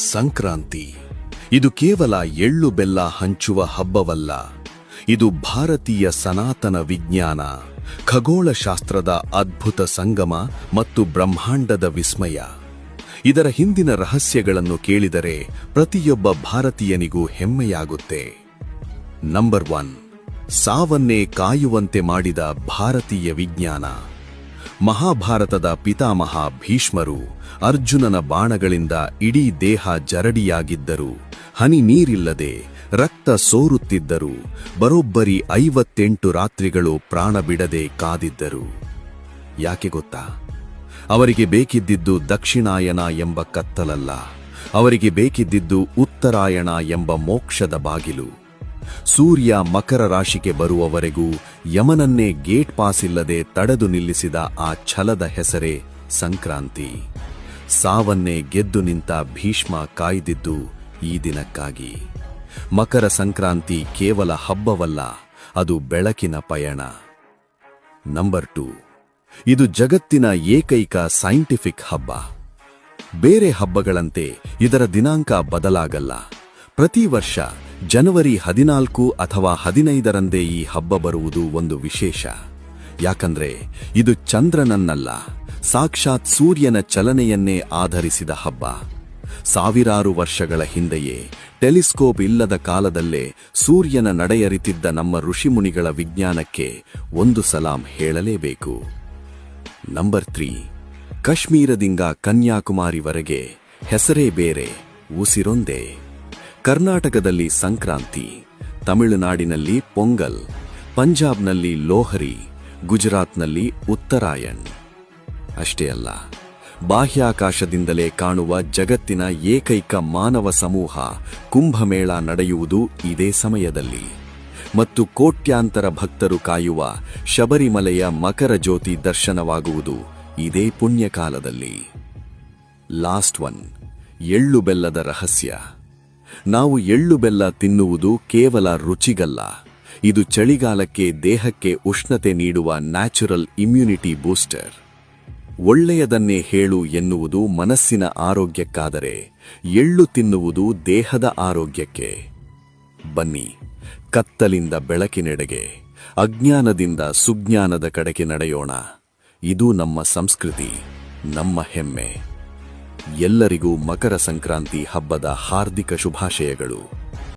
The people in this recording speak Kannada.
ಸಂಕ್ರಾಂತಿ ಇದು ಕೇವಲ ಎಳ್ಳು ಬೆಲ್ಲ ಹಂಚುವ ಹಬ್ಬವಲ್ಲ. ಇದು ಭಾರತೀಯ ಸನಾತನ ವಿಜ್ಞಾನ, ಖಗೋಳಶಾಸ್ತ್ರದ ಅದ್ಭುತ ಸಂಗಮ ಮತ್ತು ಬ್ರಹ್ಮಾಂಡದ ವಿಸ್ಮಯ. ಇದರ ಹಿಂದಿನ ರಹಸ್ಯಗಳನ್ನು ಕೇಳಿದರೆ ಪ್ರತಿಯೊಬ್ಬ ಭಾರತೀಯನಿಗೂ ಹೆಮ್ಮೆಯಾಗುತ್ತೆ. ನಂಬರ್ 1, ಸಾವನ್ನೇ ಕಾಯುವಂತೆ ಮಾಡಿದ ಭಾರತೀಯ ವಿಜ್ಞಾನ. ಮಹಾಭಾರತದ ಪಿತಾಮಹ ಭೀಷ್ಮರು ಅರ್ಜುನನ ಬಾಣಗಳಿಂದ ಇಡೀ ದೇಹ ಜರಡಿಯಾಗಿದ್ದರು. ಹನಿ ನೀರಿಲ್ಲದೆ ರಕ್ತ ಸೋರುತ್ತಿದ್ದರು. ಬರೋಬ್ಬರಿ 58 ರಾತ್ರಿಗಳು ಪ್ರಾಣ ಬಿಡದೆ ಕಾದಿದ್ದರು. ಯಾಕೆ ಗೊತ್ತಾ? ಅವರಿಗೆ ಬೇಕಿದ್ದಿದ್ದು ದಕ್ಷಿಣಾಯನ ಎಂಬ ಕತ್ತಲಲ್ಲ, ಅವರಿಗೆ ಬೇಕಿದ್ದಿದ್ದು ಉತ್ತರಾಯಣ ಎಂಬ ಮೋಕ್ಷದ ಬಾಗಿಲು. ಸೂರ್ಯ ಮಕರ ರಾಶಿಗೆ ಬರುವವರೆಗೂ ಯಮನನ್ನೇ ಗೇಟ್ ಪಾಸ್ ಇಲ್ಲದೆ ತಡೆದು ನಿಲ್ಲಿಸಿದ ಆ ಛಲದ ಹೆಸರೇ ಸಂಕ್ರಾಂತಿ. ಸಾವನ್ನೇ ಗೆದ್ದು ನಿಂತ ಭೀಷ್ಮ ಕಾಯ್ದಿದ್ದು ಈ ದಿನಕ್ಕಾಗಿ. ಮಕರ ಸಂಕ್ರಾಂತಿ ಕೇವಲ ಹಬ್ಬವಲ್ಲ, ಅದು ಬೆಳಕಿನ ಪಯಣ. ನಂಬರ್ 2, ಇದು ಜಗತ್ತಿನ ಏಕೈಕ ಸೈಂಟಿಫಿಕ್ ಹಬ್ಬ. ಬೇರೆ ಹಬ್ಬಗಳಂತೆ ಇದರ ದಿನಾಂಕ ಬದಲಾಗಲ್ಲ. ಪ್ರತಿ ವರ್ಷ ಜನವರಿ 14 ಅಥವಾ 15ರಂದೇ ಈ ಹಬ್ಬ ಬರುವುದು ಒಂದು ವಿಶೇಷ. ಯಾಕಂದ್ರೆ ಇದು ಚಂದ್ರನನ್ನಲ್ಲ, ಸಾಕ್ಷಾತ್ ಸೂರ್ಯನ ಚಲನೆಯನ್ನೇ ಆಧರಿಸಿದ ಹಬ್ಬ. ಸಾವಿರಾರು ವರ್ಷಗಳ ಹಿಂದೆಯೇ ಟೆಲಿಸ್ಕೋಪ್ ಇಲ್ಲದ ಕಾಲದಲ್ಲೇ ಸೂರ್ಯನ ನಡೆಯರಿತಿದ್ದ ನಮ್ಮ ಋಷಿಮುನಿಗಳ ವಿಜ್ಞಾನಕ್ಕೆ ಒಂದು ಸಲಾಂ ಹೇಳಲೇಬೇಕು. ನಂಬರ್ 3, ಕಾಶ್ಮೀರದಿಂದ ಕನ್ಯಾಕುಮಾರಿವರೆಗೆ ಹೆಸರೇ ಬೇರೆ, ಉಸಿರೊಂದೇ. ಕರ್ನಾಟಕದಲ್ಲಿ ಸಂಕ್ರಾಂತಿ, ತಮಿಳುನಾಡಿನಲ್ಲಿ ಪೊಂಗಲ್, ಪಂಜಾಬ್ನಲ್ಲಿ ಲೋಹರಿ, ಗುಜರಾತ್ನಲ್ಲಿ ಉತ್ತರಾಯಣ್. ಅಷ್ಟೇ ಅಲ್ಲ, ಬಾಹ್ಯಾಕಾಶದಿಂದಲೇ ಕಾಣುವ ಜಗತ್ತಿನ ಏಕೈಕ ಮಾನವ ಸಮೂಹ ಕುಂಭಮೇಳ ನಡೆಯುವುದು ಇದೇ ಸಮಯದಲ್ಲಿ. ಮತ್ತು ಕೋಟ್ಯಾಂತರ ಭಕ್ತರು ಕಾಯುವ ಶಬರಿಮಲೆಯ ಮಕರ ಜ್ಯೋತಿ ದರ್ಶನವಾಗುವುದು ಇದೇ ಪುಣ್ಯಕಾಲದಲ್ಲಿ. ಲಾಸ್ಟ್ 1, ಎಳ್ಳು ಬೆಲ್ಲದ ರಹಸ್ಯ. ನಾವು ಎಳ್ಳು ಬೆಲ್ಲ ತಿನ್ನುವುದು ಕೇವಲ ರುಚಿಗಲ್ಲ, ಇದು ಚಳಿಗಾಲಕ್ಕೆ ದೇಹಕ್ಕೆ ಉಷ್ಣತೆ ನೀಡುವ ನ್ಯಾಚುರಲ್ ಇಮ್ಯುನಿಟಿ ಬೂಸ್ಟರ್. ಒಳ್ಳೆಯದನ್ನೇ ಹೇಳು ಎನ್ನುವುದು ಮನಸ್ಸಿನ ಆರೋಗ್ಯಕ್ಕಾದರೆ, ಎಳ್ಳು ತಿನ್ನುವುದು ದೇಹದ ಆರೋಗ್ಯಕ್ಕೆ. ಬನ್ನಿ, ಕತ್ತಲಿಂದ ಬೆಳಕಿನೆಡೆಗೆ, ಅಜ್ಞಾನದಿಂದ ಸುಜ್ಞಾನದ ಕಡೆಗೆ ನಡೆಯೋಣ. ಇದು ನಮ್ಮ ಸಂಸ್ಕೃತಿ, ನಮ್ಮ ಹೆಮ್ಮೆ. ಎಲ್ಲರಿಗೂ ಮಕರ ಸಂಕ್ರಾಂತಿ ಹಬ್ಬದ ಹಾರ್ದಿಕ ಶುಭಾಶಯಗಳು.